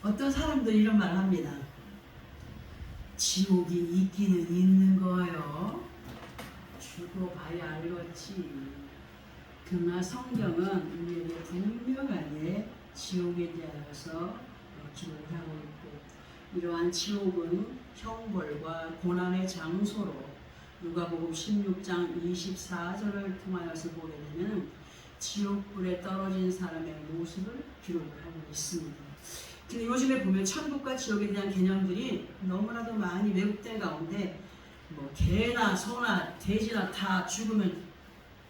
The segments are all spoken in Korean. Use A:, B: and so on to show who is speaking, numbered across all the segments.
A: 어떤 사람들이 이런 말을 합니다. 지옥이 있기는 있는 거예요. 죽어봐야 알겠지. 그러나 성경은 우리에게 분명하게 지옥에 대하여서 기록을 하고 있고, 이러한 지옥은 형벌과 고난의 장소로 누가복음 16장 24절을 통하여서 보게 되면 지옥불에 떨어진 사람의 모습을 기록을 하고 있습니다. 근데 요즘에 보면 천국과 지옥에 대한 개념들이 너무나도 많이 왜곡된 가운데, 뭐 개나 소나 돼지나 다 죽으면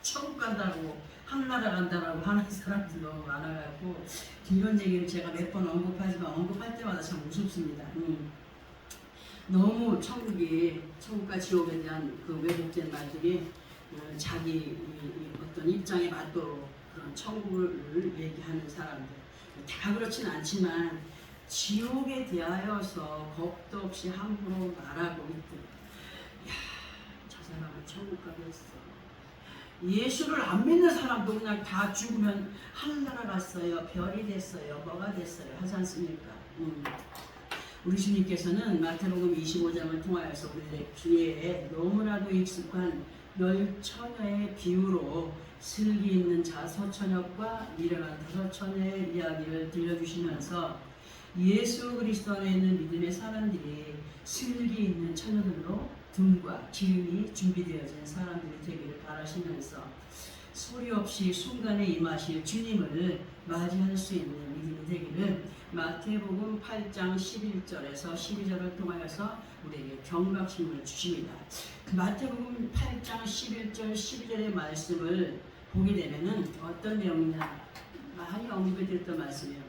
A: 천국 간다고, 하늘나라 간다라고 하는 사람들 너무 많아가지고, 이런 얘기를 제가 몇 번 언급하지만 언급할 때마다 참 우습습니다. 너무 천국과 지옥에 대한 그 왜곡된 말들이 자기 어떤 입장에 맞도록 그런 천국을 얘기하는 사람들, 다 그렇진 않지만 지옥에 대하여서 겁도 없이 함부로 말하고 있듯, 야, 저 사람은 천국 가겠어. 예수를 안 믿는 사람도 그냥 다 죽으면 하늘나라 갔어요, 별이 됐어요, 뭐가 됐어요 하지 않습니까? 우리 주님께서는 마태복음 25장을 통하여서 우리 귀에 너무나도 익숙한 열처녀의 비유로 슬기 있는 서처녀과 미련한 다섯처녀의 이야기를 들려주시면서 예수 그리스도 안에 있는 믿음의 사람들이 슬기 있는 처녀들로 등과 기름이 준비되어진 사람들이 되기를 바라시면서 소리 없이 순간에 임하실 주님을 맞이할 수 있는 믿음이 되기를 마태복음 8장 11절에서 12절을 통하여서 우리에게 경각심을 주십니다. 그 마태복음 8장 11절 12절의 말씀을 보게 되면은 어떤 내용이냐, 많이 언급이 됐던 말씀이에요.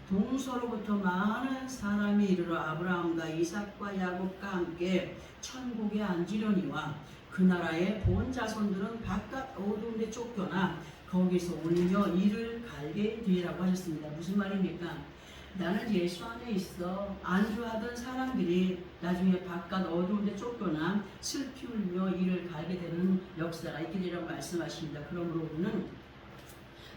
A: 동서로부터 많은 사람이 이르러 아브라함과 이삭과 야곱과 함께 천국에 앉으려니와 그 나라의 본 자손들은 바깥 어두운 데 쫓겨나 거기서 울며 이를 갈게 되리라고 하셨습니다. 무슨 말입니까? 나는 예수 안에 있어 안주하던 사람들이 나중에 바깥 어두운 데 쫓겨나 슬피 울며 이를 갈게 되는 역사가 있게 되리라고 말씀하십니다. 그러므로 우리는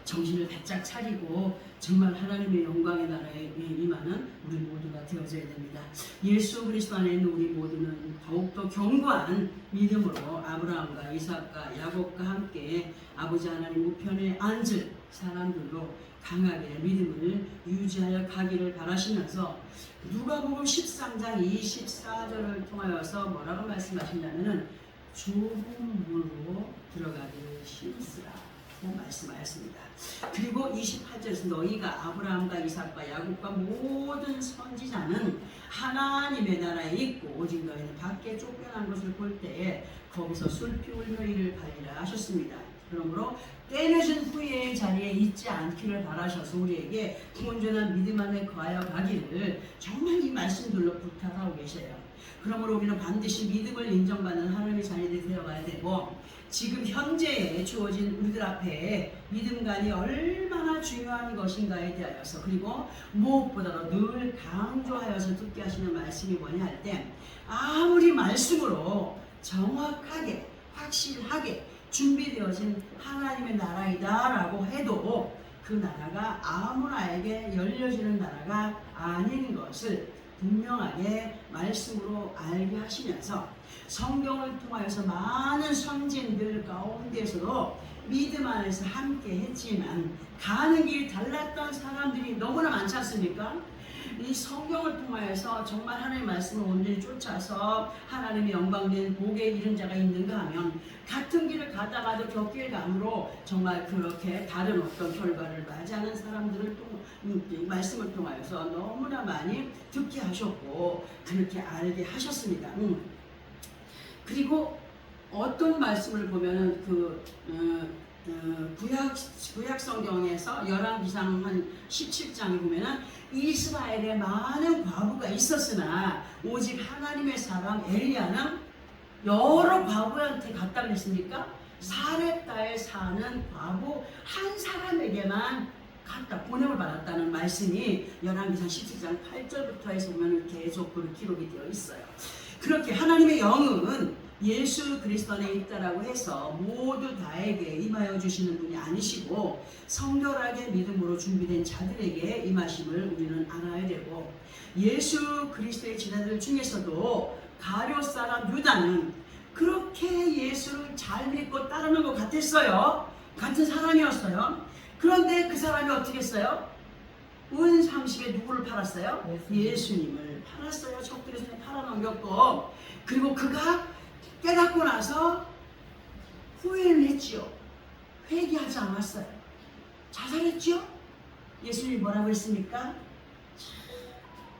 A: 정신을 바짝 차리고 정말 하나님의 영광의 나라에 임하는 우리 모두가 되어져야 됩니다. 예수 그리스도 안에 있는 우리 모두는 더욱더 견고한 믿음으로 아브라함과 이삭과 야곱과 함께 아버지 하나님 우편에 앉을 사람들로 강하게 믿음을 유지하여 가기를 바라시면서 누가복음 13장 24절을 통하여서 뭐라고 말씀하시냐면은 좁은 문으로 들어가기를 힘쓰라 말씀하였습니다. 그리고 28절에서 너희가 아브라함과 이삭과 야곱과 모든 선지자는 하나님의 나라에 있고 오직 너희는 밖에 쫓겨난 것을 볼 때에 거기서 슬피 울며 이를 갈리라 하셨습니다. 그러므로 때늦은 후회의 자리에 있지 않기를 바라셔서 우리에게 온전한 믿음 안에 거하여 가기를 정말 이 말씀들로 부탁하고 계세요. 그러므로 우리는 반드시 믿음을 인정받는 하나님의 자녀들이 되어가야 되고, 지금 현재에 주어진 우리들 앞에 믿음관이 얼마나 중요한 것인가에 대하여서, 그리고 무엇보다도 늘 강조하여서 듣게 하시는 말씀이 뭐냐 할 때, 아무리 말씀으로 정확하게 확실하게 준비되어진 하나님의 나라이다 라고 해도 그 나라가 아무나에게 열려지는 나라가 아닌 것을 분명하게 말씀으로 알게 하시면서 성경을 통하여서 많은 선진들 가운데서도 믿음 안에서 함께 했지만 가는 길이 달랐던 사람들이 너무나 많지 않습니까? 이 성경을 통하여서 정말 하나님의 말씀을 온전히 쫓아서 하나님의 영광된 복에 이른 자가 있는가 하면 같은 길을 가다가도 곁길감으로 정말 그렇게 다른 어떤 결과를 맞이하는 사람들을 또 말씀을 통하여서 너무나 많이 듣게 하셨고 그렇게 알게 하셨습니다. 그리고 어떤 말씀을 보면은 구약 성경에서 열왕기상 한 17장에 보면은 이스라엘에 많은 과부가 있었으나 오직 하나님의 사람 엘리야는 여러 과부한테 갔다 그랬습니까? 사렙다에 사는 과부 한 사람에게만 갔다 보냄을 받았다는 말씀이 열왕기상 17장 8절부터 해서 보면 계속 그 기록이 되어 있어요. 그렇게 하나님의 영은 예수 그리스도 안에 있다라고 해서 모두 다에게 임하여 주시는 분이 아니시고 성결하게 믿음으로 준비된 자들에게 임하심을 우리는 알아야 되고, 예수 그리스도의 제자들 중에서도 가룟 사람 유다는 그렇게 예수를 잘 믿고 따르는 것 같았어요. 같은 사람이었어요. 그런데 그 사람이 어떻게 했어요? 은 30에 누구를 팔았어요? 예수님을 팔았어요. 적들의 손에 팔아넘겼고, 그리고 그가 깨닫고 나서 후회를 했지요. 회개하지 않았어요. 자살했지요. 예수님이 뭐라고 했습니까?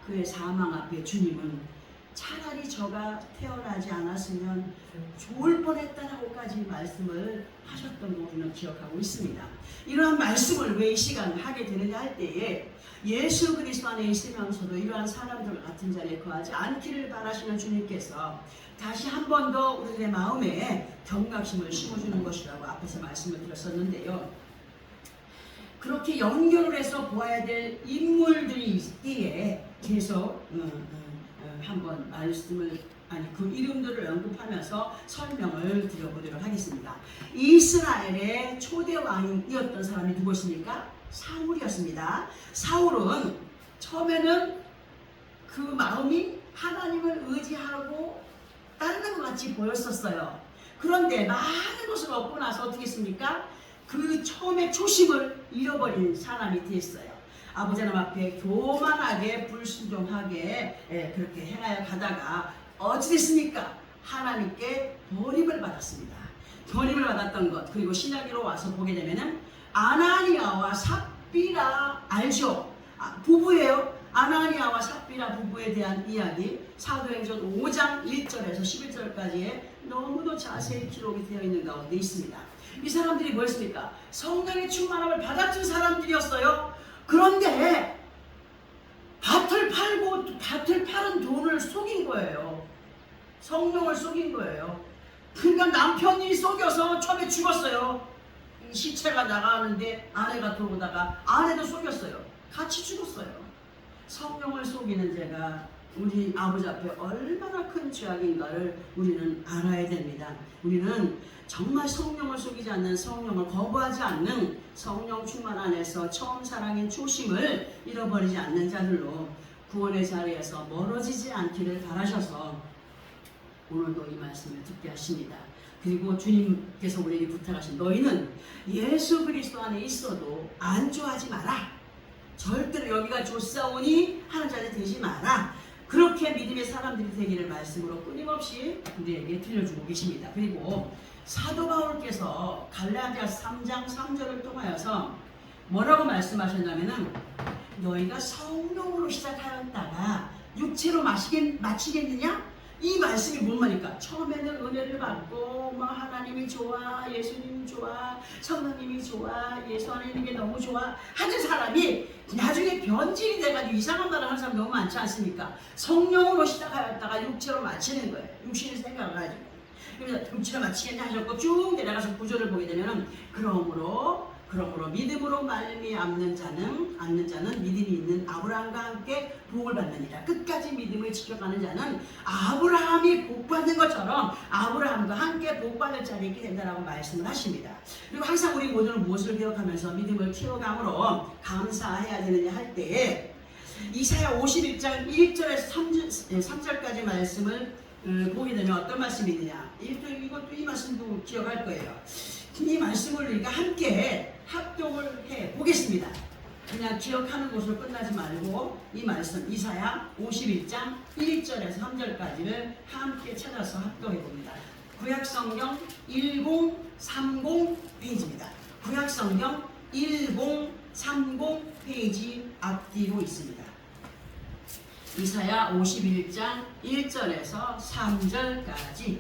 A: 그의 사망 앞에 주님은 차라리 저가 태어나지 않았으면 좋을 뻔했다라고까지 말씀을 하셨던 거 우리는 기억하고 있습니다. 이러한 말씀을 왜 이 시간 하게 되느냐 할 때에, 예수 그리스도 안에 있으면서도 이러한 사람들 같은 자리에 거하지 않기를 바라시는 주님께서 다시 한 번 더 우리들의 마음에 경각심을 심어주는 것이라고 앞에서 말씀을 드렸었는데요. 그렇게 연결을 해서 보아야 될 인물들이 있기에 계속 한번 말씀을, 그 이름들을 언급하면서 설명을 드려보도록 하겠습니다. 이스라엘의 초대 왕이었던 사람이 누구였습니까? 사울이었습니다. 사울은 처음에는 그 마음이 하나님을 의지하고 따르는 것 같이 보였었어요. 그런데 많은 것을 얻고 나서 어떻게 했습니까? 그 처음에 초심을 잃어버린 사람이 됐어요. 아버지 하나님 앞에 교만하게 불순종하게 그렇게 행하여 가다가 어찌 됐습니까? 하나님께 버림을 받았습니다. 버림을 받았던 것, 그리고 신약으로 와서 보게 되면은 아나니아와 삽비라 알죠? 부부예요. 아나니아와 삽비라 부부에 대한 이야기, 사도행전 5장 1절에서 11절까지에 너무도 자세히 기록이 되어 있는 가운데 있습니다. 이 사람들이 뭐였습니까? 성령의 충만함을 받았던 사람들이었어요. 그런데 밭을 팔은 돈을 속인 거예요. 성령을 속인 거예요. 그러니까 남편이 속여서 처음에 죽었어요. 시체가 나가는데 아내가 들어오다가 아내도 속였어요. 같이 죽었어요. 성령을 속이는 죄가 우리 아버지 앞에 얼마나 큰 죄악인가를 우리는 알아야 됩니다. 우리는 정말 성령을 속이지 않는, 성령을 거부하지 않는, 성령 충만 안에서 처음 사랑인 초심을 잃어버리지 않는 자들로 구원의 자리에서 멀어지지 않기를 바라셔서 오늘도 이 말씀을 듣게 하십니다. 그리고 주님께서 우리에게 부탁하신, 너희는 예수 그리스도 안에 있어도 안주하지 마라. 절대로 여기가 좋사오니 하는 자들 되지 마라. 그렇게 믿음의 사람들이 되기를 말씀으로 끊임없이 우리에게 들려주고 계십니다. 그리고 사도 바울께서 갈라디아 3장 3절을 통하여서 뭐라고 말씀하셨냐면은, 너희가 성령으로 시작하였다가 육체로 마치겠느냐? 이 말씀이 뭔 말입니까? 처음에는 은혜를 받고 하나님이 좋아, 예수님이 좋아, 성령님이 좋아, 예수 안에 있는 게 너무 좋아 하는 사람이 나중에 변질이 돼가지고 이상한 말을 하는 사람 너무 많지 않습니까? 성령으로 시작하였다가 육체로 마치는 거예요. 육신을 생각해가지고. 그래서 육체로 마치겠냐 하셨고 쭉 내려가서 구절을 보게 되면, 그러므로 믿음으로 말미암는 자는 믿음이 있는 아브라함과 함께 복을 받느니라. 끝까지 믿음을 지켜가는 자는 아브라함이 복 받는 것처럼 아브라함과 함께 복 받을 자리에 있게 된다라고 말씀을 하십니다. 그리고 항상 우리 모두는 무엇을 기억하면서 믿음을 키워감으로 감사해야 되느냐 할 때에, 이사야 51장 1절에서 3절까지 말씀을 보게 되면 어떤 말씀이 있느냐, 이것도 이 말씀도 기억할 거예요. 이 말씀을 우리가 함께 합독을 해 보겠습니다. 그냥 기억하는 것으로 끝나지 말고 이 말씀 이사야 51장 1절에서 3절까지를 함께 찾아서 합독해 봅니다. 구약성경 1030 페이지입니다. 구약성경 1030 페이지 앞뒤로 있습니다. 이사야 51장 1절에서 3절까지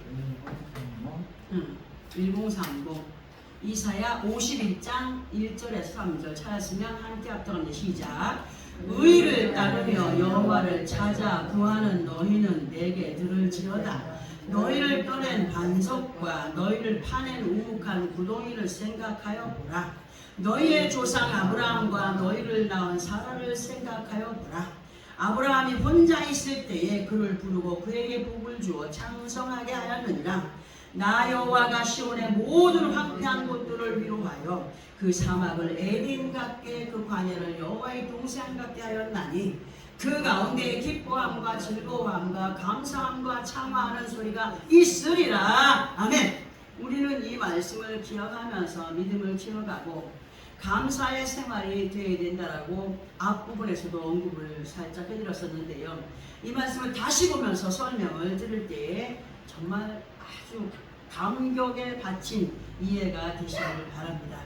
A: 1030 이사야 51장 1절에서 3절 찾았으면 함께 합독합니다. 시작. 의를 따르며 여호와를 찾아 구하는 너희는 내게 들을지어다. 너희를 떠낸 반석과 너희를 파낸 우묵한 구덩이를 생각하여 보라. 너희의 조상 아브라함과 너희를 낳은 사라를 생각하여 보라. 아브라함이 혼자 있을 때에 그를 부르고 그에게 복을 주어 장성하게 하였느니라. 나 여호와가 시온의 모든 황폐한 곳들을 위로하여 그 사막을 에덴 같게 그 광야를 여호와의 동산 같게 하였나니 그 가운데 기뻐함과 즐거움과 감사함과 창화하는 소리가 있으리라. 아멘. 우리는 이 말씀을 기억하면서 믿음을 키워가고 감사의 생활이 되어야 된다라고 앞부분에서도 언급을 살짝 해드렸었는데요. 이 말씀을 다시 보면서 설명을 들을 때에 정말 아주 감격에 바친 이해가 되시기를 바랍니다.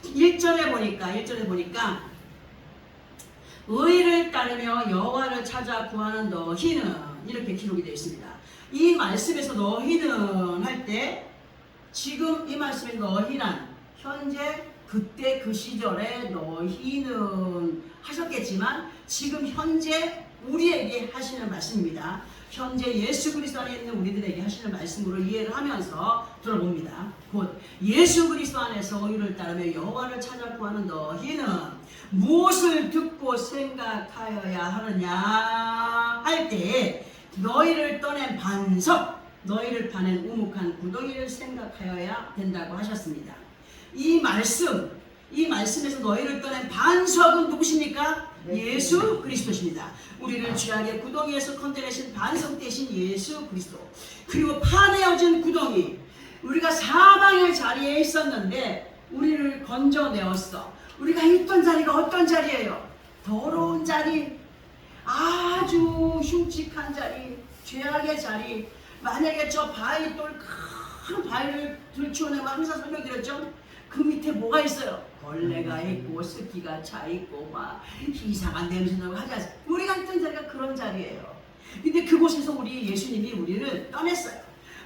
A: 1절에 보니까 의를 따르며 여호와를 찾아 구하는 너희는 이렇게 기록이 되어 있습니다. 이 말씀에서 너희는 할 때 지금 이 말씀의 너희란 현재 그때 그 시절에 너희는 하셨겠지만 지금 현재 우리에게 하시는 말씀입니다. 현재 예수 그리스도 안에 있는 우리들에게 하시는 말씀으로 이해를 하면서 들어봅니다. 곧 예수 그리스도 안에서 의를 따르며 여호와를 찾아 구하는 너희는 무엇을 듣고 생각하여야 하느냐 할 때 너희를 떠낸 반석, 너희를 파낸 우묵한 구덩이를 생각하여야 된다고 하셨습니다. 이 말씀에서 너희를 떠낸 반석은 누구십니까? 예수 그리스도십니다. 우리를 죄악의 구덩이에서 건져내신 반석 대신 예수 그리스도. 그리고 파내어진 구덩이, 우리가 사망의 자리에 있었는데 우리를 건져내었어. 우리가 있던 자리가 어떤 자리예요? 더러운 자리, 아주 흉측한 자리, 죄악의 자리. 만약에 저 바위, 큰 바위를 들추어내면 항상 설명드렸죠? 그 밑에 뭐가 있어요? 벌레가 있고 습기가 차 있고 막 이상한 냄새 나고 하지 않습니까? 우리가 있던 자리가 그런 자리예요. 근데 그곳에서 우리 예수님이 우리를 떠냈어요.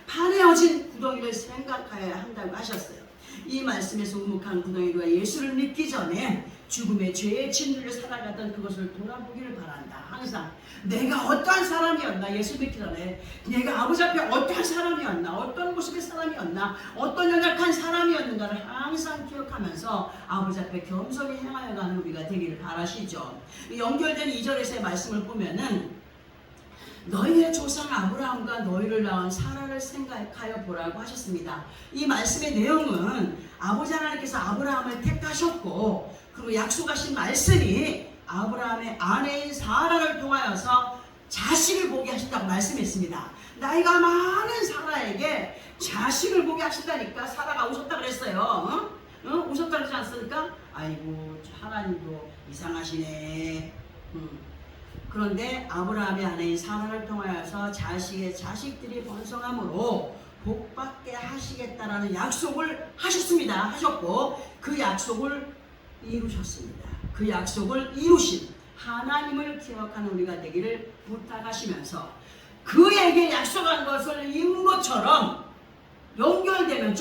A: 파내어진 구덩이를 생각해야 한다고 하셨어요. 이 말씀에서 우묵한 구덩이가 예수를 믿기 전에 죽음의 죄의 진리를 살아가던 그것을 돌아보기를 바란다. 항상 내가 어떠한 사람이었나, 예수 믿기 전에 내가 아버지 앞에 어떠한 사람이었나, 어떤 모습의 사람이었나, 어떤 연약한 사람이었는가를 항상 기억하면서 아버지 앞에 겸손히 행하여가는 우리가 되기를 바라시죠. 연결된 2절에서의 말씀을 보면은 너희의 조상 아브라함과 너희를 낳은 사라를 생각하여 보라고 하셨습니다. 이 말씀의 내용은 아버지 하나님께서 아브라함을 택하셨고 그리고 약속하신 말씀이 아브라함의 아내인 사라를 통하여서 자식을 보게 하신다고 말씀했습니다. 나이가 많은 사라에게 자식을 보게 하신다니까. 사라가 웃었다 그랬어요. 웃었다 그러지 않습니까? 아이고 하나님도 이상하시네. 그런데 아브라함의 아내인 사라를 통하여서 자식의 자식들이 번성함으로 복받게 하시겠다라는 약속을 하셨고 그 약속을 이루셨습니다. 그 약속을 이루신 하나님을 기억하는 우리가 되기를 부탁하시면서 그에게 약속한 것을 이룬 것처럼 연결되면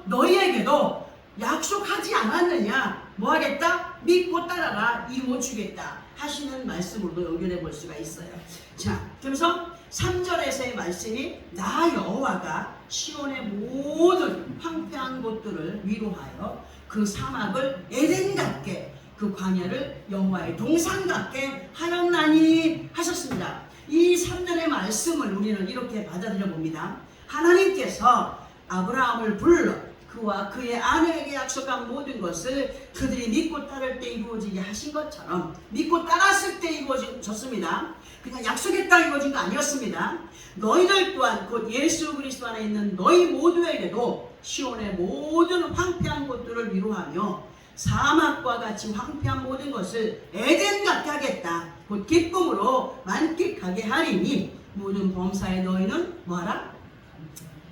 A: 너희에게도 약속하지 않았느냐? 뭐 하겠다? 믿고 따라라, 이루어주겠다 하시는 말씀으로 연결해 볼 수가 있어요. 자, 그래서 3절에서의 말씀이 나 여호와가 시온의 모든 황폐한 곳들을 위로하여 그 사막을 에덴 같게 그 광야를 여호와의 동산 같게 하였나니 하셨습니다. 이 3절의 말씀을 우리는 이렇게 받아들여 봅니다. 하나님께서 아브라함을 불러 그와 그의 아내에게 약속한 모든 것을 그들이 믿고 따를 때 이루어지게 하신 것처럼 믿고 따랐을 때 이루어졌습니다. 그냥 약속했다 이루어진 거 아니었습니다. 너희들 또한 곧 예수 그리스도 안에 있는 너희 모두에게도 시온의 모든 황폐한 곳들을 위로하며 사막과 같이 황폐한 모든 것을 에덴 같게 하겠다. 곧 기쁨으로 만끽하게 하리니 모든 범사에 너희는 뭐하라?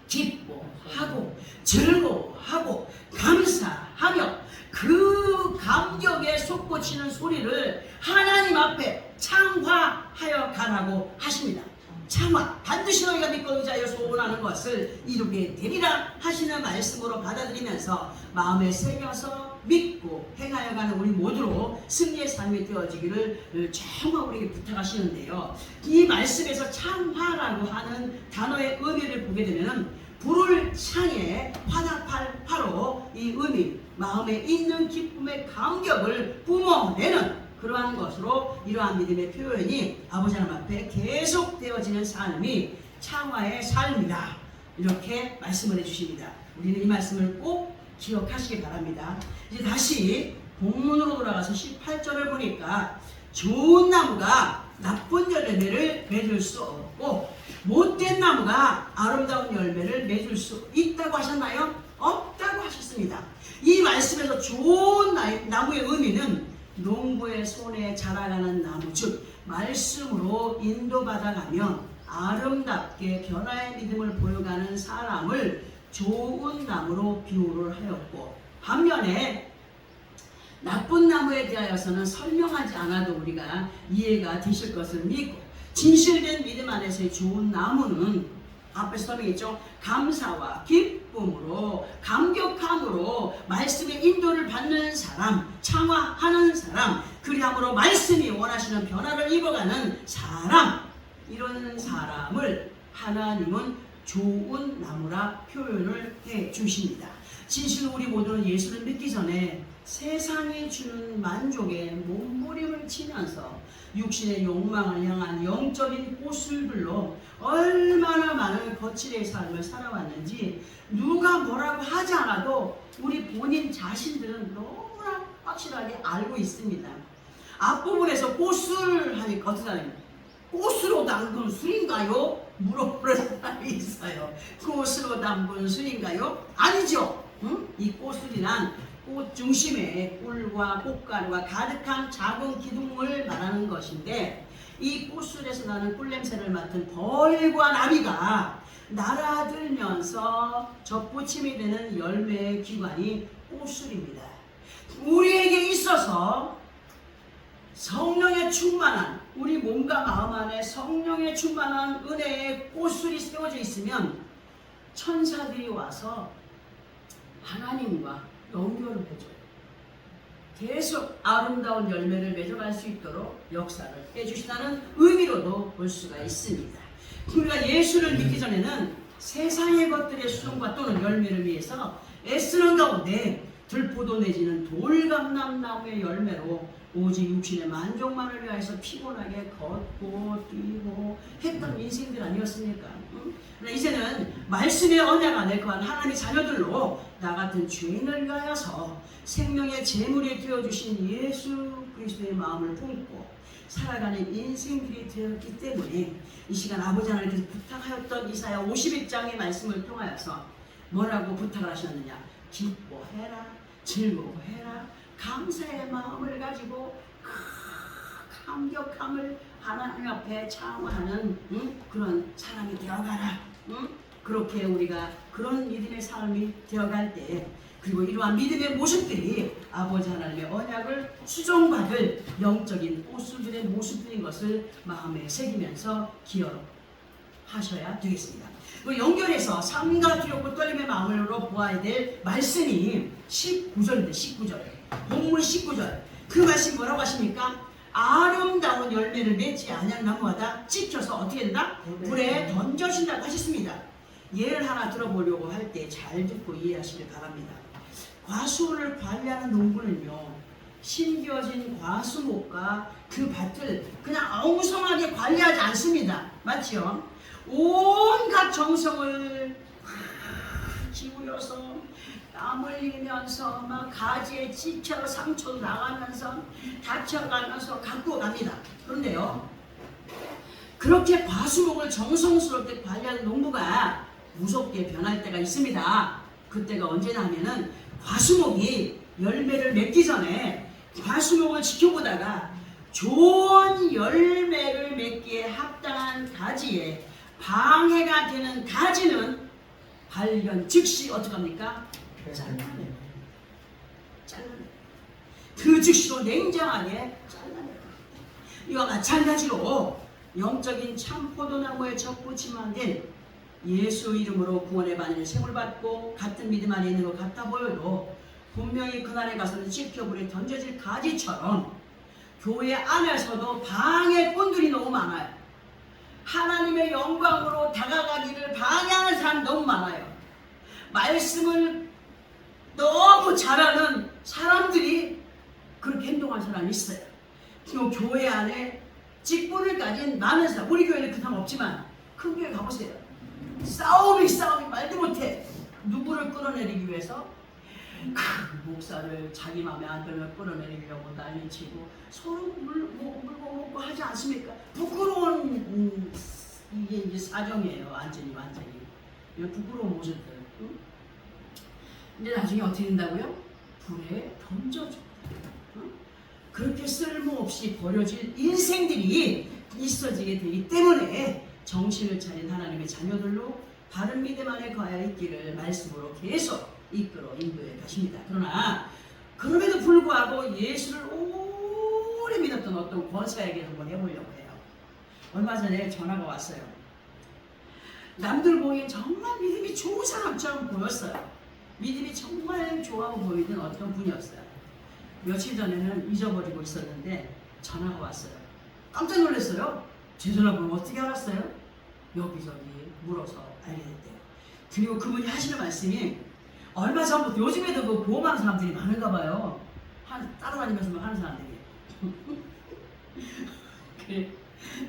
A: 기뻐하고 즐거워하고 감사하며 그 감격에 솟구치는 소리를 하나님 앞에 창화하여 가라고 하십니다. 창화, 반드시 너희가 믿고 의지하여 소원하는 것을 이루게 되리라 하시는 말씀으로 받아들이면서 마음에 새겨서 믿고 행하여가는 우리 모두로 승리의 삶이 되어지기를 정말 우리에게 부탁하시는데요. 이 말씀에서 창화라고 하는 단어의 의미를 보게 되면 불을 창에 화답할 화로 이 의미, 마음에 있는 기쁨의 감격을 뿜어내는 그러한 것으로 이러한 믿음의 표현이 아버지 하나님 앞에 계속 되어지는 삶이 창화의 삶이다. 이렇게 말씀을 해주십니다. 우리는 이 말씀을 꼭 기억하시기 바랍니다. 이제 다시 본문으로 돌아가서 18절을 보니까 좋은 나무가 나쁜 열매를 맺을 수 없고 못된 나무가 아름다운 열매를 맺을 수 있다고 하셨나요? 없다고 하셨습니다. 이 말씀에서 좋은 나무의 의미는 농부의 손에 자라가는 나무, 즉 말씀으로 인도받아가면 아름답게 변화의 믿음을 보여가는 사람을 좋은 나무로 비유를 하였고, 반면에 나쁜 나무에 대하여서는 설명하지 않아도 우리가 이해가 되실 것을 믿고, 진실된 믿음 안에서의 좋은 나무는 앞에서 설명했죠. 감사와 기쁨으로 감격함으로 말씀의 인도를 받는 사람, 창화하는 사람, 그리함으로 말씀이 원하시는 변화를 입어가는 사람, 이런 사람을 하나님은 좋은 나무라 표현을 해 주십니다. 진실로 우리 모두는 예수를 믿기 전에 세상이 주는 만족에 몸부림을 치면서 육신의 욕망을 향한 영적인 꼬술들로 얼마나 많은 거칠의 삶을 살아왔는지 누가 뭐라고 하지 않아도 우리 본인 자신들은 너무나 확실하게 알고 있습니다. 앞부분에서 꼬술하니까 어떻게 하냐면 꽃으로 담근 술인가요? 물어보는 사람이 있어요. 꽃으로 담근 술인가요? 아니죠. 응? 이 꽃술이란 꽃 중심에 꿀과 꽃가루가 가득한 작은 기둥을 말하는 것인데, 이 꽃술에서 나는 꿀냄새를 맡은 벌과 나비가 날아들면서 접붙임이 되는 열매의 기관이 꽃술입니다. 우리에게 있어서 성령의 충만한, 우리 몸과 마음 안에 성령의 충만한 은혜의 꽃술이 세워져 있으면 천사들이 와서 하나님과 연결을 해줘요. 계속 아름다운 열매를 맺어갈 수 있도록 역사를 해주시다는 의미로도 볼 수가 있습니다. 우리가 예수를 믿기 전에는 세상의 것들의 수종과 또는 열매를 위해서 애쓰는 가운데 들포도 내지는 돌감람나무의 열매로 오직 육신의 만족만을 위해서 피곤하게 걷고 뛰고 했던 인생들 아니었습니까? 이제는 말씀의 언약 안에 거한 하나님의 자녀들로 나 같은 죄인을 위하여서 생명의 제물이 되어주신 예수 그리스도의 마음을 품고 살아가는 인생들이 되었기 때문에 이 시간 아버지 하나님께서 부탁하였던 이사야 51장의 말씀을 통하여서 뭐라고 부탁을 하셨느냐? 기뻐해라, 즐거워해라, 감사의 마음을 가지고 감격함을 하나님 앞에 창화하는 그런 사람이 되어가라. 그렇게 우리가 그런 믿음의 삶이 되어갈 때, 그리고 이러한 믿음의 모습들이 아버지 하나님의 언약을 수종받을 영적인 꽃술들의 모습들인 것을 마음에 새기면서 기억하셔야 되겠습니다. 연결해서 삶과 두렵고 떨림의 마음으로 보아야 될 말씀이 19절인데 19절, 본문 19절, 그 말씀 뭐라고 하십니까? 아름다운 열매를 맺지 아니한 나무마다 찍혀서 어떻게 된다? 불에 던져진다고 하셨습니다. 예를 하나 들어보려고 할 때 잘 듣고 이해하시길 바랍니다. 과수를 관리하는 농부는요, 심겨진 과수목과 그 밭을 그냥 엉성하게 관리하지 않습니다. 맞죠? 온갖 정성을 기울여서 땀 흘리면서 막 가지에 찍혀 상처도 나가면서 다쳐가면서 갖고 갑니다. 그런데요, 그렇게 과수목을 정성스럽게 관리하는 농부가 무섭게 변할 때가 있습니다. 그때가 언제나 하면은 과수목이 열매를 맺기 전에 과수목을 지켜보다가 좋은 열매를 맺기에 합당한 가지에 방해가 되는 가지는 발견 즉시 어떡합니까? 잘라내요. 그 즉시로 냉정하게 잘라내요. 이와 마찬가지로 영적인 참포도나무에 접붙임한 된 예수 이름으로 구원의 반인을 세물받고 같은 믿음 안에 있는 것 같아 보여도 분명히 그날에 가서는 지켜불에 던져질 가지처럼 교회 안에서도 방해꾼들이 너무 많아요. 하나님의 영광으로 다가가기를 방해하는 사람이 너무 많아요. 말씀을 너무 잘하는 사람들이 그렇게 행동하는 사람이 있어요. 또 교회 안에 직분을 가진 많은 사람, 우리 교회는 그 사람 없지만 큰 교회 가보세요. 싸움이 말도 못해. 누구를 끌어내리기 위해서 그 목사를 자기 마음에 안 들면 끌어내리려고 난리치고 서로 물고 먹고 하지 않습니까? 부끄러운 이게 이제 사정이에요. 완전히 이런 부끄러운 모습들. 응? 근데 나중에 어떻게 된다고요? 불에 던져줘. 응? 그렇게 쓸모없이 버려질 인생들이 있어지게 되기 때문에 정신을 차린 하나님의 자녀들로 바른 믿음 안에 거하여 있기를 말씀으로 계속 이끌어 인도해 가십니다. 그러나 그럼에도 불구하고 예수를 오래 믿었던 어떤 권사에게 한번 해보려고 해요. 얼마 전에 전화가 왔어요. 남들 보기엔 정말 믿음이 좋은 사람처럼 보였어요. 믿음이 정말 좋아 보이는 어떤 분이었어요. 며칠 전에는 잊어버리고 있었는데 전화가 왔어요. 깜짝 놀랐어요. 제 전화번호 어떻게 알았어요? 여기저기 물어서 알게 됐대요. 그리고 그분이 하시는 말씀이 얼마 전부터, 요즘에도 그 보험하는 사람들이 많은가 봐요. 따라다니면서 막 하는 사람들이.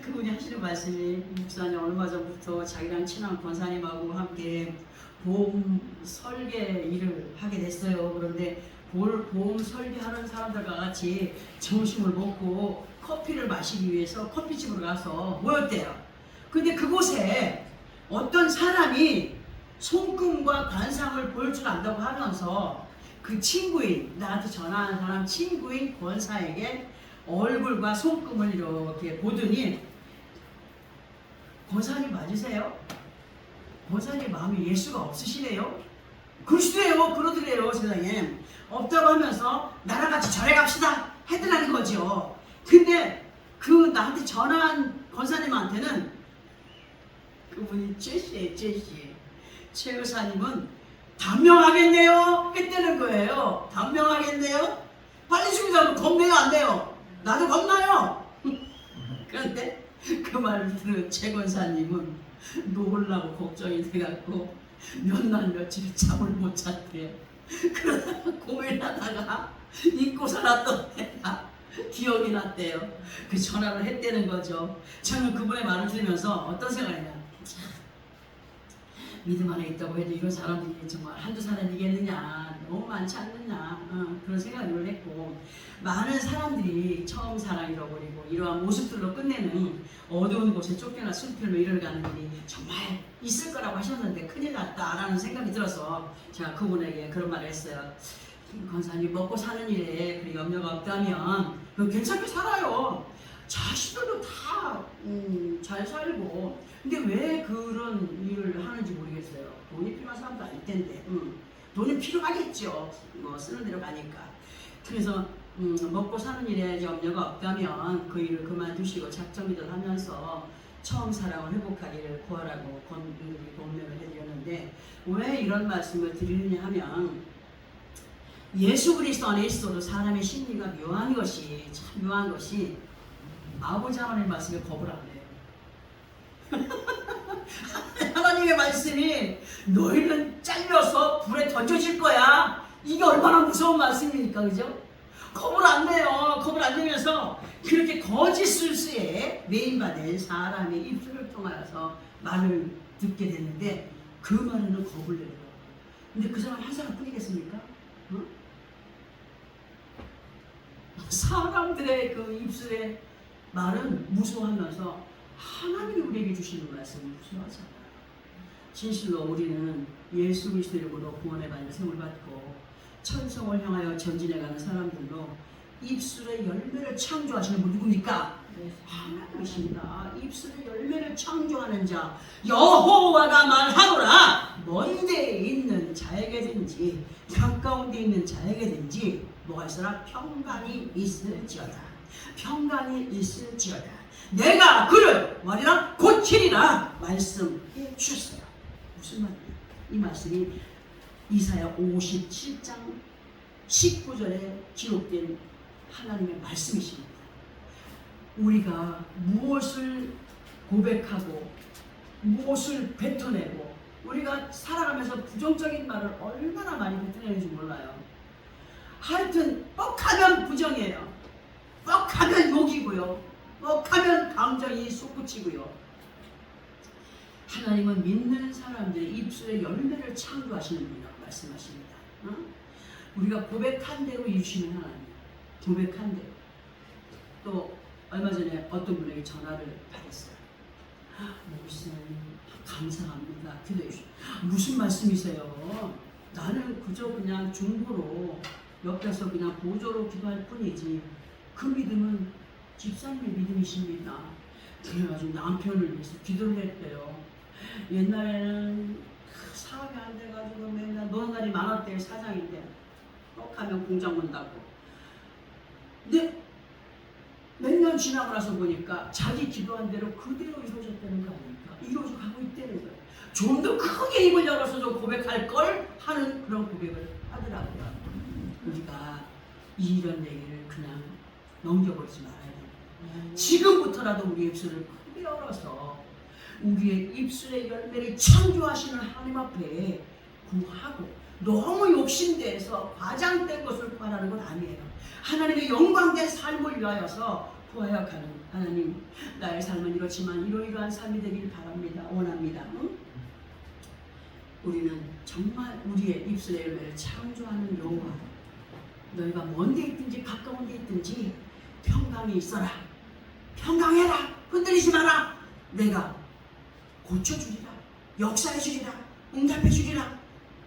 A: 그분이 하시는 말씀이, 목사님 얼마 전부터 자기랑 친한 권사님하고 함께 보험 설계 일을 하게 됐어요. 그런데 보험 설계하는 사람들과 같이 점심을 먹고 커피를 마시기 위해서 커피집으로 가서 모였대요. 근데 그곳에 어떤 사람이 손금과 관상을 볼 줄 안다고 하면서 그 친구인, 나한테 전화한 사람 친구인 권사에게 얼굴과 손금을 이렇게 보더니, 권사님 맞으세요? 권사님 마음에 예수가 없으시네요? 그러시대요. 그러더래요. 세상에 없다고 하면서 나랑 같이 절에 갑시다 해드라는 거죠. 근데 그 나한테 전화한 권사님한테는 그분이 제시 최 의사님은 단명하겠네요 했다는 거예요. 단명하겠네요? 빨리 죽이자면 겁내가 안 돼요. 나도 겁나요. 그런데 그 말을 들은 최 권사님은 놀라고 걱정이 돼갖고 몇 날 며칠 잠을 못 잤대요. 그러다가 고민하다가 잊고 살았던 애가 기억이 났대요. 그 전화를 했다는 거죠. 저는 그분의 말을 들으면서 어떤 생각이냐, 믿음 안에 있다고 해도 이런 사람들이 정말 한두 사람이겠느냐, 너무 많지 않느냐, 그런 생각을 했고, 많은 사람들이 처음 사랑 잃어버리고 이러한 모습들로 끝내는 어두운 곳에 쫓겨나 슬픔을 잃어가는 일이 정말 있을 거라고 하셨는데 큰일 났다라는 생각이 들어서 제가 그분에게 그런 말을 했어요. 권사님, 먹고 사는 일에 그 염려가 없다면 괜찮게 살아요. 자식들도 다 잘 살고. 근데 왜 그런 일을 하는지 모르겠어요. 돈이 필요한 사람도 아닐 텐데. 돈이 필요하겠죠. 뭐 쓰는 대로 가니까. 그래서 먹고 사는 일에 염려가 없다면 그 일을 그만두시고 작정기도를 하면서 처음 사랑을 회복하기를 구하라고 권면을 해드렸는데, 왜 이런 말씀을 드리느냐 하면, 예수 그리스도 안에 있어도 사람의 심리가 묘한 것이, 참 묘한 것이, 아버지 하나님의 말씀에 겁을 안 해요. 하나님의 말씀이 너희는 잘려서 불에 던져질 거야. 이게 얼마나 무서운 말씀입니까? 그죠? 겁을 안 내요. 겁을 안 내면서 그렇게 거짓 술수에 매인받은 사람의 입술을 통하여서 말을 듣게 됐는데, 그 말에는 겁을 내더라고요. 근데 그 사람 한 사람뿐이겠습니까? 응? 사람들의 그 입술에 말은 무서워하면서 하나님이 우리에게 주시는 말씀은 무서워하잖아요. 진실로 우리는 예수 그리스도 이름으로 구원의 받는 생을 받고 천성을 향하여 전진해가는 사람들로 입술의 열매를 창조하시는 분 누굽니까? 하나님이십니다. 입술의 열매를 창조하는 자 여호와가 말하노라. 먼 데에 있는 자에게든지 가까운 데 있는 자에게든지 뭐가 있어라? 평강이 있을지어다. 평강이 있을지어다. 내가 그를 말이라 고치리라 말씀해 주셨어요. 무슨 말이에요? 이 말씀이 이사야 57장 19절에 기록된 하나님의 말씀이십니다. 우리가 무엇을 고백하고 무엇을 뱉어내고 우리가 살아가면서 부정적인 말을 얼마나 많이 뱉어내는지 몰라요. 하여튼 뻑하면 부정이에요. 뻑하면 욕이고요. 뻑하면 감정이 솟구치고요. 하나님은 믿는 사람들의 입술의 열매를 창조하시는 분이라고 말씀하십니다. 우리가 고백한 대로 이루시는 하나님. 고백한 대로. 또 얼마 전에 어떤 분에게 전화를 받았어요. 목사님 감사합니다. 기도해 주시오. 무슨 말씀이세요? 나는 그저 그냥 중보로 옆에서 그냥 보조로 기도할 뿐이지 그 믿음은 집사님의 믿음이십니다. 그래가지고 남편을 위해서 기도를 했대요. 옛날에는 사업이 안 돼가지고 맨날 노는 날이 많았대요. 사장인데 뻑하면 공장 문다고. 근데 몇 년 지나고 나서 보니까 자기 기도한 대로 그대로 이루어졌다는 거 아닙니까? 이루어져 가고 있다는 거예요. 좀 더 크게 입을 열어서 좀 고백할 걸 하는 그런 고백을 하더라고요. 우리가 이런 얘기를 그냥 넘겨버리지 말아야 돼요. 지금부터라도 우리 입술을 크게 열어서 우리의 입술의 열매를 창조하시는 하나님 앞에 구하고 너무 욕심돼서 과장된 것을 구하라는 건 아니에요. 하나님의 영광된 삶을 위하여서 구하여 가는 하나님, 나의 삶은 이렇지만 이러이러한 삶이 되길 바랍니다. 원합니다. 응? 우리는 정말 우리의 입술의 열매를 창조하는 여호와, 너희가 먼 데 있든지 가까운 데 있든지 평강이 있어라. 평강해라. 흔들리지 마라. 내가 고쳐주리라. 역사해주리라. 응답해주리라.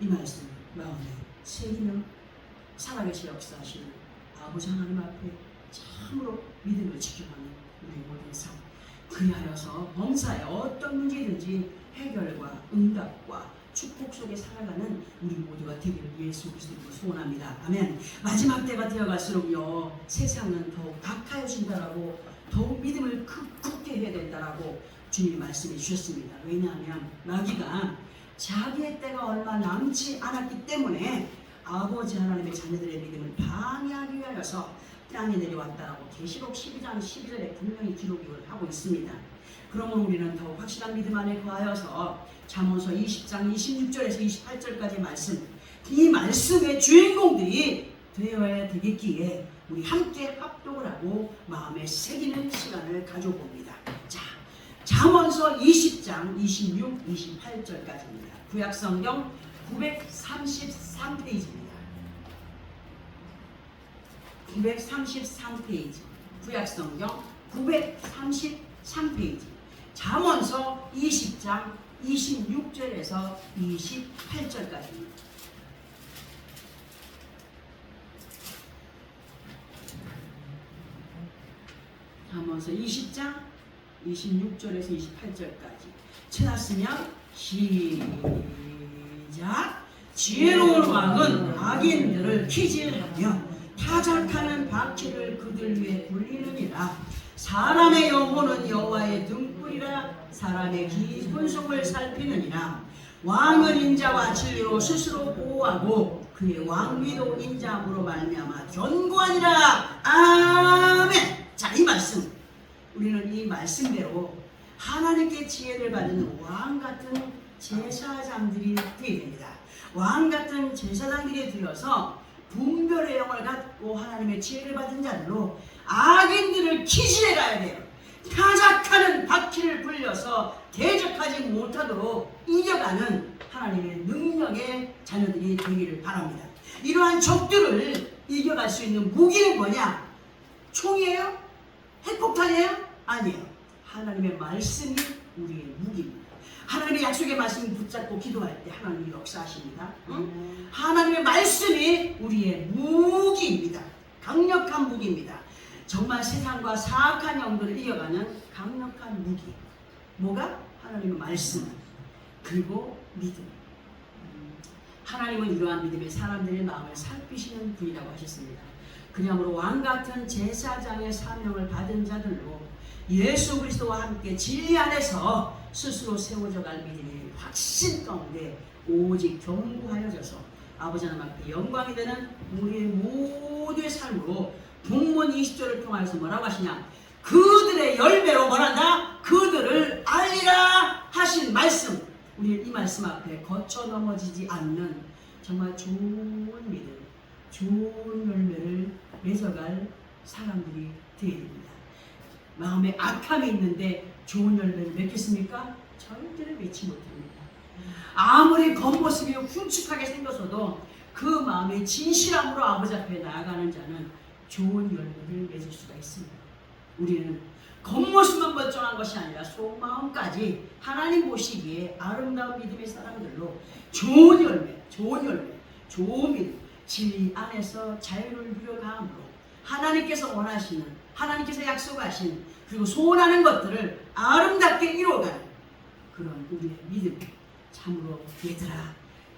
A: 이 말씀 마음에 새기며 살아계시 역사하시는 아버지 하나님 앞에 참으로 믿음을 지켜가는 우리 모든 삶, 그리하여서 범사에 어떤 문제든지 해결과 응답과 축복 속에 살아가는 우리 모두가 되기를 예수 그리스도로 소원합니다. 아멘. 마지막 때가 되어갈수록요, 세상은 더욱 박하여진다라고, 더욱 믿음을 굳게 해야 된다라고 주님이 말씀해 주셨습니다. 왜냐하면 마귀가 자기의 때가 얼마 남지 않았기 때문에 아버지 하나님의 자녀들의 믿음을 방해하기 위하여서 땅에 내려왔다라고 계시록 12장 12절에 분명히 기록을 하고 있습니다. 그러면 우리는 더욱 확실한 믿음 안에 거하여서 잠언서 20장 26절에서 28절까지 말씀, 이 말씀의 주인공들이 되어야 되겠기에 우리 함께 합독을 하고 마음에 새기는 시간을 가져봅니다. 자, 잠언서 20장 26, 28절까지입니다. 구약성경 933페이지입니다. 933페이지. 구약성경 933페이지. 잠언서 20장 26절에서 28절까지입니다. 잠언서 20장 26절에서 28절까지. 찾았으면 시작. 지혜로운 왕은 악인들을 키질하며 타작하는 바퀴를 그들 위에 굴리느니라. 사람의 영혼은 여호와의 등불이라. 사람의 깊은 속을 살피느니라. 왕은 인자와 진리로 스스로 보호하고 그의 왕위도 인자함으로 말미암아 견고하니라. 아멘. 자, 이 말씀, 우리는 이 말씀대로 하나님께 지혜를 받는 왕같은 제사장들이 되어야 됩니다. 왕같은 제사장들이 되어서 분별의 영을 갖고 하나님의 지혜를 받은 자들로 악인들을 키질해 가야 돼요. 타작하는 바퀴를 굴려서 대적하지 못하도록 이겨가는 하나님의 능력의 자녀들이 되기를 바랍니다. 이러한 적들을 이겨갈 수 있는 무기는 뭐냐? 총이에요? 핵폭탄이에요? 아니에요. 하나님의 말씀이 우리의 무기입니다. 하나님의 약속의 말씀을 붙잡고 기도할 때 하나님이 역사하십니다. 응? 하나님의 말씀이 우리의 무기입니다. 강력한 무기입니다. 정말 세상과 사악한 영들을 이겨가는 강력한 무기. 뭐가? 하나님의 말씀, 그리고 믿음. 하나님은 이러한 믿음의 사람들의 마음을 살피시는 분이라고 하셨습니다. 그러므로 왕같은 제사장의 사명을 받은 자들로 예수 그리스도와 함께 진리 안에서 스스로 세워져 갈 믿음의 확신 가운데 오직 견고하여져서 아버지 하나님 앞에 영광이 되는 우리의 모두의 삶으로 본문 20절을 통하여서 뭐라고 하시냐? 그들의 열매로 뭐란다? 그들을 알리라 하신 말씀. 우리 이 말씀 앞에 거쳐 넘어지지 않는 정말 좋은 믿음, 좋은 열매를 맺어갈 사람들이 되어야 됩니다. 마음에 악함이 있는데 좋은 열매를 맺겠습니까? 절대로 맺지 못합니다. 아무리 겉모습이 흉측하게 생겨서도 그 마음의 진실함으로 아버지 앞에 나아가는 자는 좋은 열매를 맺을 수가 있습니다. 우리는 겉모습만 멀쩡한 것이 아니라 속마음까지 하나님 보시기에 아름다운 믿음의 사람들로 좋은 열매, 좋은 믿음, 진리 안에서 자유를 누려감으로 하나님께서 원하시는, 하나님께서 약속하신, 그리고 소원하는 것들을 아름답게 이루어가는 그런 우리의 믿음. 참으로 얘들아,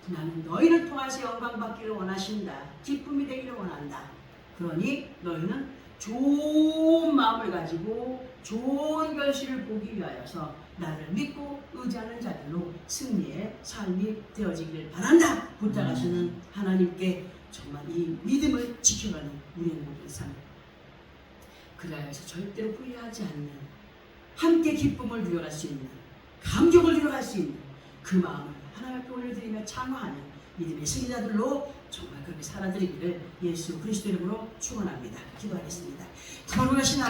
A: 나는 너희를 통해서 영광 받기를 원하신다. 기쁨이 되기를 원한다. 그러니 너희는 좋은 마음을 가지고 좋은 결실을 보기 위하여서 나를 믿고 의지하는 자들로 승리의 삶이 되어지기를 바란다. 부탁하시는 하나님께 정말 이 믿음을 지켜가는 우리의 모든 삶. 그래서 절대로 후회하지 않는, 함께 기쁨을 누려갈 수 있는, 감격을 누려갈 수 있는 그 마음을 하나님 앞에 올려드리며 찬양하는 믿음의 승리자들로 정말 그렇게 살아드리기를 예수 그리스도 이름으로 축원합니다. 기도하겠습니다. 거룩하신